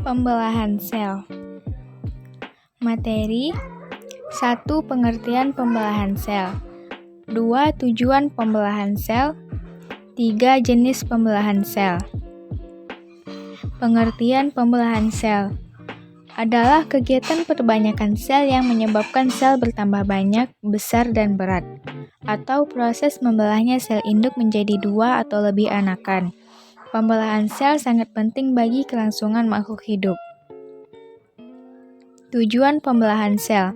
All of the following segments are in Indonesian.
Pembelahan sel. Materi 1. Pengertian pembelahan sel. 2. Tujuan pembelahan sel. 3. Jenis pembelahan sel. Pengertian pembelahan sel adalah kegiatan perbanyakan sel yang menyebabkan sel bertambah banyak, besar, dan berat, atau proses membelahnya sel induk menjadi dua atau lebih anakan. Pembelahan sel sangat penting bagi kelangsungan makhluk hidup. Tujuan pembelahan sel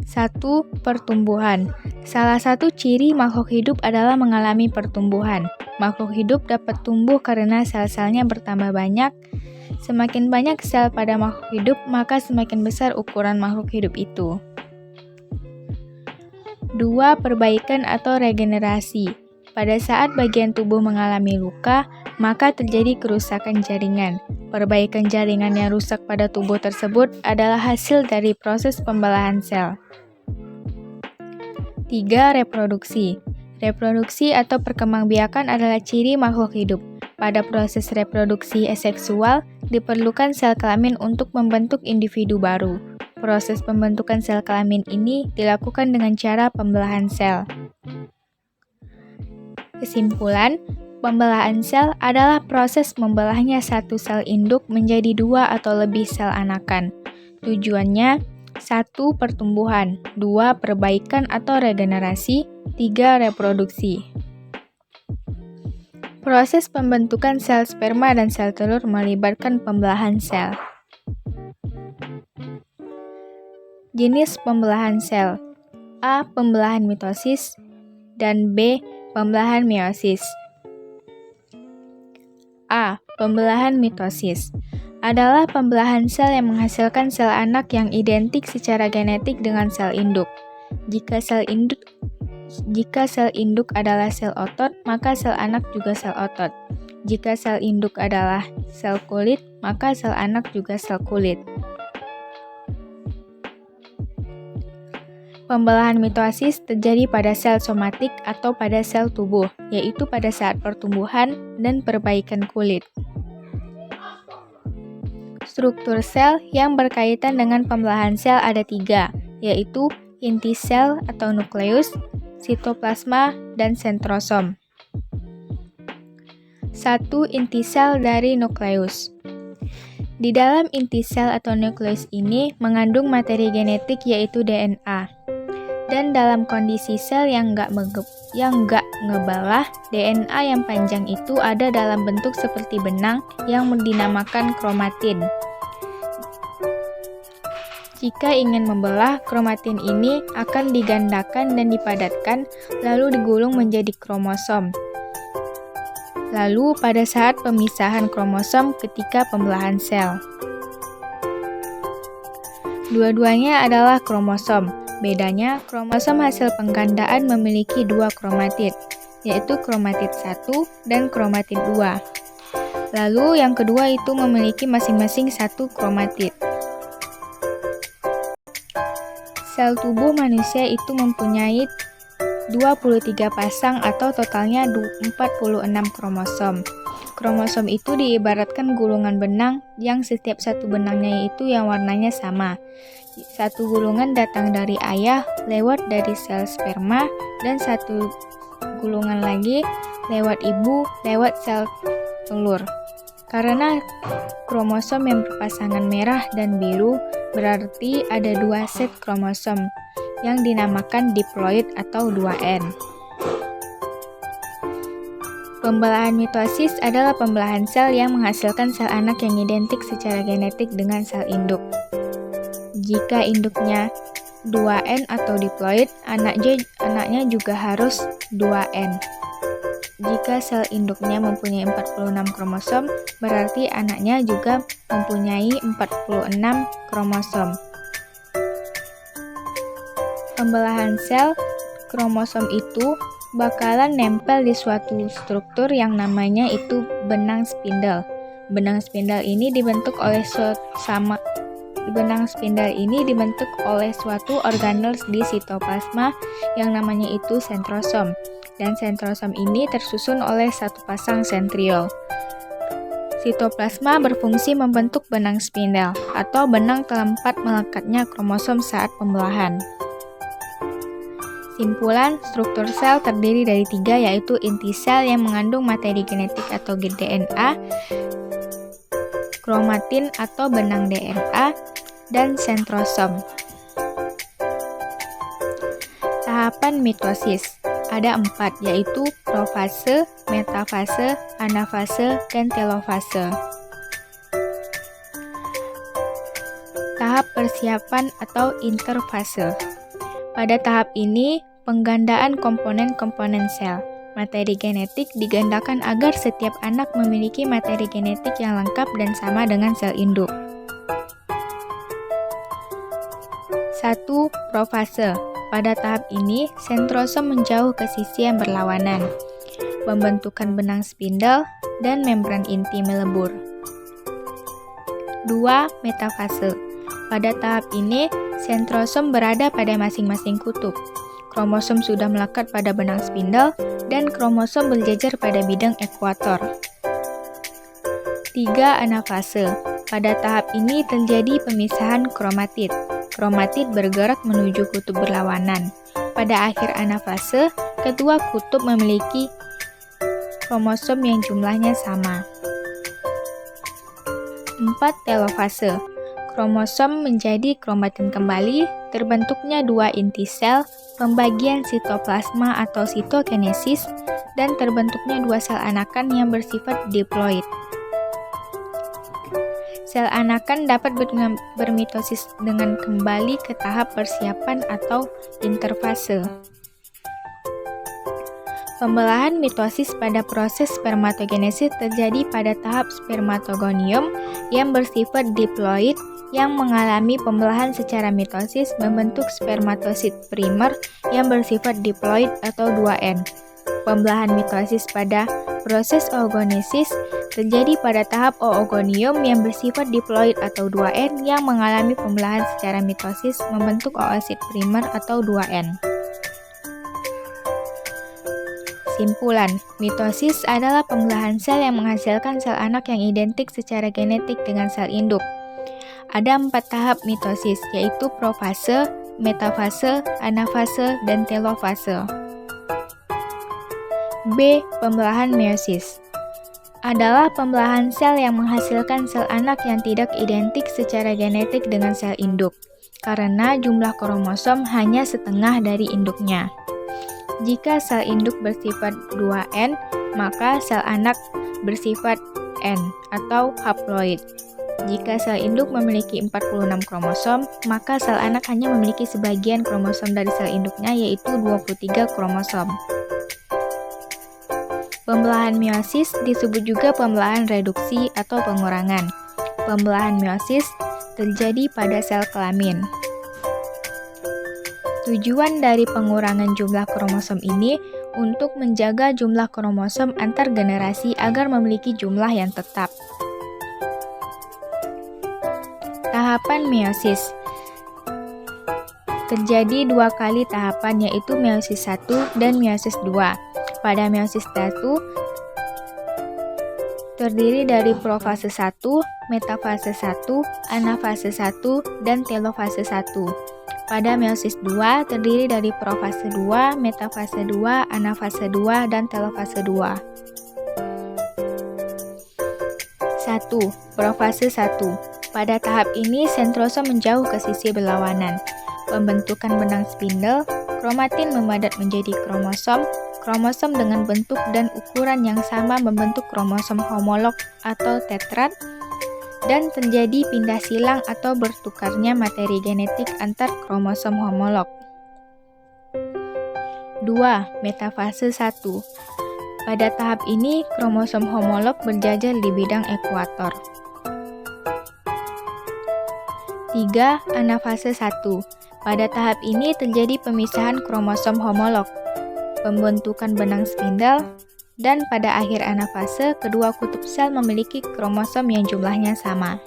1. Pertumbuhan. Salah satu ciri makhluk hidup adalah mengalami pertumbuhan. Makhluk hidup dapat tumbuh karena sel-selnya bertambah banyak. Semakin banyak sel pada makhluk hidup, maka semakin besar ukuran makhluk hidup itu. 2. Perbaikan atau regenerasi. Pada saat bagian tubuh mengalami luka, maka terjadi kerusakan jaringan. Perbaikan jaringan yang rusak pada tubuh tersebut adalah hasil dari proses pembelahan sel. 3. Reproduksi. Reproduksi atau perkembangbiakan adalah ciri makhluk hidup. Pada proses reproduksi aseksual, diperlukan sel kelamin untuk membentuk individu baru. Proses pembentukan sel kelamin ini dilakukan dengan cara pembelahan sel. Kesimpulan, pembelahan sel adalah proses membelahnya satu sel induk menjadi dua atau lebih sel anakan. Tujuannya 1. Pertumbuhan, 2. Perbaikan atau regenerasi, 3. Reproduksi. Proses pembentukan sel sperma dan sel telur melibatkan pembelahan sel. Jenis pembelahan sel A. Pembelahan mitosis dan B. Pembelahan meiosis. A. Pembelahan mitosis adalah pembelahan sel yang menghasilkan sel anak yang identik secara genetik dengan sel induk. Jika sel induk adalah sel otot, maka sel anak juga sel otot. Jika sel induk adalah sel kulit, maka sel anak juga sel kulit. Pembelahan mitosis terjadi pada sel somatik atau pada sel tubuh, yaitu pada saat pertumbuhan dan perbaikan kulit. Struktur sel yang berkaitan dengan pembelahan sel ada 3, yaitu inti sel atau nukleus, sitoplasma, dan sentrosom. 1. Inti sel dari nukleus. Di dalam inti sel atau nukleus ini mengandung materi genetik yaitu DNA. Dan dalam kondisi sel yang nggak ngebelah, DNA yang panjang itu ada dalam bentuk seperti benang yang dinamakan kromatin. Jika ingin membelah, kromatin ini akan digandakan dan dipadatkan, lalu digulung menjadi kromosom. Lalu pada saat pemisahan kromosom ketika pembelahan sel. Dua-duanya adalah kromosom. Bedanya, kromosom hasil penggandaan memiliki 2 kromatid, yaitu kromatid 1 dan kromatid 2. Lalu yang kedua itu memiliki masing-masing 1 kromatid. Sel tubuh manusia itu mempunyai 23 pasang atau totalnya 46 kromosom. Kromosom itu diibaratkan gulungan benang yang setiap satu benangnya itu yang warnanya sama. Satu gulungan datang dari ayah lewat dari sel sperma dan satu gulungan lagi lewat ibu lewat sel telur. Karena kromosom yang berpasangan merah dan biru berarti ada 2 set kromosom yang dinamakan diploid atau 2N. Pembelahan mitosis adalah pembelahan sel yang menghasilkan sel anak yang identik secara genetik dengan sel induk. Jika induknya 2N atau diploid, anaknya juga harus 2N. Jika sel induknya mempunyai 46 kromosom, berarti anaknya juga mempunyai 46 kromosom. Pembelahan sel, kromosom itu bakalan nempel di suatu struktur yang namanya itu benang spindle. Benang spindle ini dibentuk oleh suatu organel di sitoplasma yang namanya itu sentrosom. Dan sentrosom ini tersusun oleh satu pasang sentriol. Sitoplasma berfungsi membentuk benang spindel atau benang tempat melekatnya kromosom saat pembelahan. Simpulan, struktur sel terdiri dari 3, yaitu inti sel yang mengandung materi genetik atau DNA, kromatin atau benang DNA, dan sentrosom. Tahapan mitosis ada 4, yaitu profase, metafase, anafase, dan telofase. Tahap persiapan atau interfase. Pada tahap ini, penggandaan komponen-komponen sel. Materi genetik digandakan agar setiap anak memiliki materi genetik yang lengkap dan sama dengan sel induk. 1. Profase. Pada tahap ini, sentrosom menjauh ke sisi yang berlawanan, pembentukan benang spindel, dan membran inti melebur. 2. Metafase. Pada tahap ini, sentrosom berada pada masing-masing kutub. Kromosom sudah melekat pada benang spindel, dan kromosom berjejer pada bidang ekuator. 3. Anafase. Pada tahap ini terjadi pemisahan kromatid. Kromatid bergerak menuju kutub berlawanan. Pada akhir anafase, kedua kutub memiliki kromosom yang jumlahnya sama. 4. Telofase. Kromosom menjadi kromatin kembali, terbentuknya 2 inti sel, pembagian sitoplasma atau sitokinesis, dan terbentuknya 2 sel anakan yang bersifat diploid. Sel anakan dapat bermitosis dengan kembali ke tahap persiapan atau interfase. Pembelahan mitosis pada proses spermatogenesis terjadi pada tahap spermatogonium yang bersifat diploid yang mengalami pembelahan secara mitosis membentuk spermatosit primer yang bersifat diploid atau 2N. Pembelahan mitosis pada proses oogenesis terjadi pada tahap oogonium yang bersifat diploid atau 2N yang mengalami pembelahan secara mitosis membentuk oosit primer atau 2N. Simpulan, mitosis adalah pembelahan sel yang menghasilkan sel anak yang identik secara genetik dengan sel induk. Ada 4 tahap mitosis, yaitu profase, metafase, anafase, dan telofase. B. Pembelahan meiosis adalah pembelahan sel yang menghasilkan sel anak yang tidak identik secara genetik dengan sel induk, karena jumlah kromosom hanya setengah dari induknya. Jika sel induk bersifat 2N, maka sel anak bersifat N atau haploid. Jika sel induk memiliki 46 kromosom, maka sel anak hanya memiliki sebagian kromosom dari sel induknya, yaitu 23 kromosom. Pembelahan meiosis disebut juga pembelahan reduksi atau pengurangan. Pembelahan meiosis terjadi pada sel kelamin. Tujuan dari pengurangan jumlah kromosom ini untuk menjaga jumlah kromosom antar generasi agar memiliki jumlah yang tetap. Tahapan meiosis terjadi 2 kali tahapan, yaitu meiosis 1 dan meiosis 2. Pada meiosis 1 terdiri dari profase 1, metafase 1, anafase 1, dan telofase 1. Pada meiosis 2 terdiri dari profase 2, metafase 2, anafase 2, dan telofase 2. 1. Profase 1. Pada tahap ini sentrosom menjauh ke sisi berlawanan. Pembentukan benang spindel, kromatin memadat menjadi kromosom, kromosom dengan bentuk dan ukuran yang sama membentuk kromosom homolog atau tetrad, dan terjadi pindah silang atau bertukarnya materi genetik antar kromosom homolog. 2. Metafase 1. Pada tahap ini, kromosom homolog berjajar di bidang ekuator. 3. Anafase 1. Pada tahap ini terjadi pemisahan kromosom homolog, pembentukan benang spindel, dan pada akhir anafase, kedua kutub sel memiliki kromosom yang jumlahnya sama.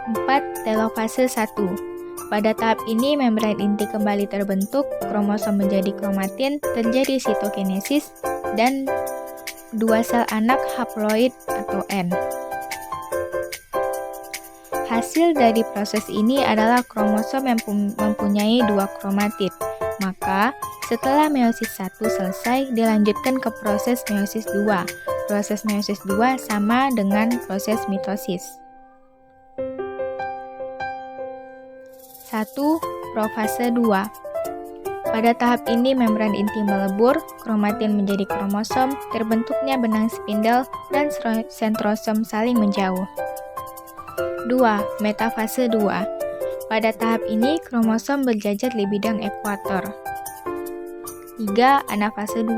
4. Telofase 1. Pada tahap ini, membran inti kembali terbentuk, kromosom menjadi kromatin, terjadi sitokinesis, dan dua sel anak haploid atau N. Hasil dari proses ini adalah kromosom yang mempunyai dua kromatid. Maka, setelah meiosis 1 selesai, dilanjutkan ke proses meiosis 2. Proses meiosis 2 sama dengan proses mitosis. 1. Profase 2. Pada tahap ini membran inti melebur, kromatin menjadi kromosom, terbentuknya benang spindel, dan sentrosom saling menjauh. 2. Metafase 2. Pada tahap ini, kromosom berjajar di bidang ekuator. 3. Anafase 2.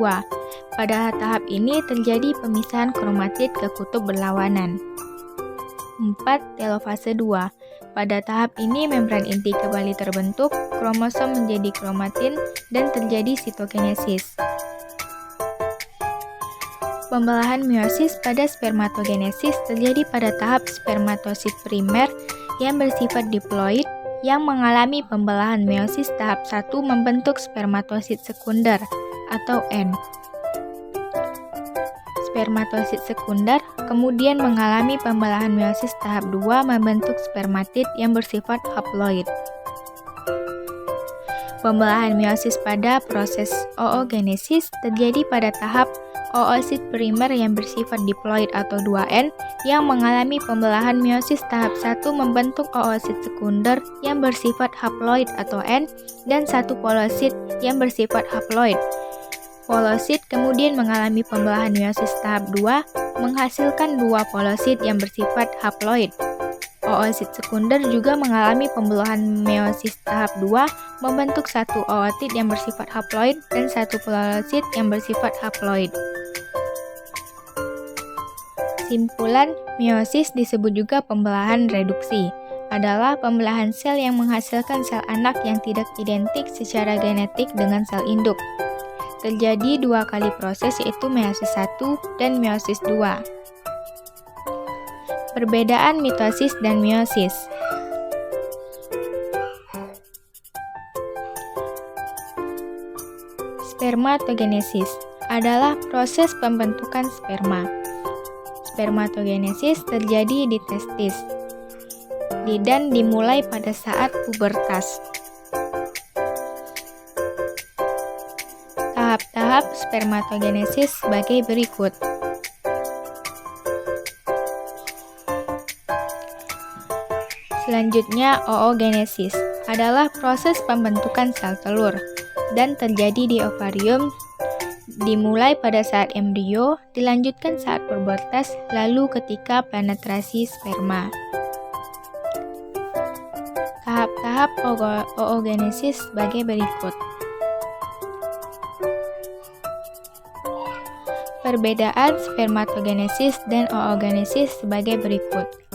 Pada tahap ini terjadi pemisahan kromatid ke kutub berlawanan. 4. Telofase 2. Pada tahap ini membran inti kembali terbentuk, kromosom menjadi kromatin, dan terjadi sitokinesis. Pembelahan meiosis pada spermatogenesis terjadi pada tahap spermatosit primer yang bersifat diploid yang mengalami pembelahan meiosis tahap 1 membentuk spermatosit sekunder atau N. Spermatosit sekunder kemudian mengalami pembelahan meiosis tahap 2 membentuk spermatid yang bersifat haploid. Pembelahan meiosis pada proses oogenesis terjadi pada tahap oosit primer yang bersifat diploid atau 2N yang mengalami pembelahan meiosis tahap 1 membentuk oosit sekunder yang bersifat haploid atau N dan satu polosit yang bersifat haploid. Polosit kemudian mengalami pembelahan meiosis tahap 2 menghasilkan dua polosit yang bersifat haploid. Oosit sekunder juga mengalami pembelahan meiosis tahap 2 membentuk satu ootit yang bersifat haploid dan satu polosit yang bersifat haploid. Simpulan, meiosis disebut juga pembelahan reduksi. Adalah pembelahan sel yang menghasilkan sel anak yang tidak identik secara genetik dengan sel induk. Terjadi dua kali proses yaitu meiosis 1 dan meiosis 2. Perbedaan mitosis dan meiosis. Spermatogenesis adalah proses pembentukan sperma. Spermatogenesis terjadi di testis dan dimulai pada saat pubertas. Tahap-tahap spermatogenesis sebagai berikut. Selanjutnya, oogenesis adalah proses pembentukan sel telur dan terjadi di ovarium, dimulai pada saat embrio, dilanjutkan saat pubertas, lalu ketika penetrasi sperma. Tahap-tahap oogenesis sebagai berikut. Perbedaan spermatogenesis dan oogenesis sebagai berikut.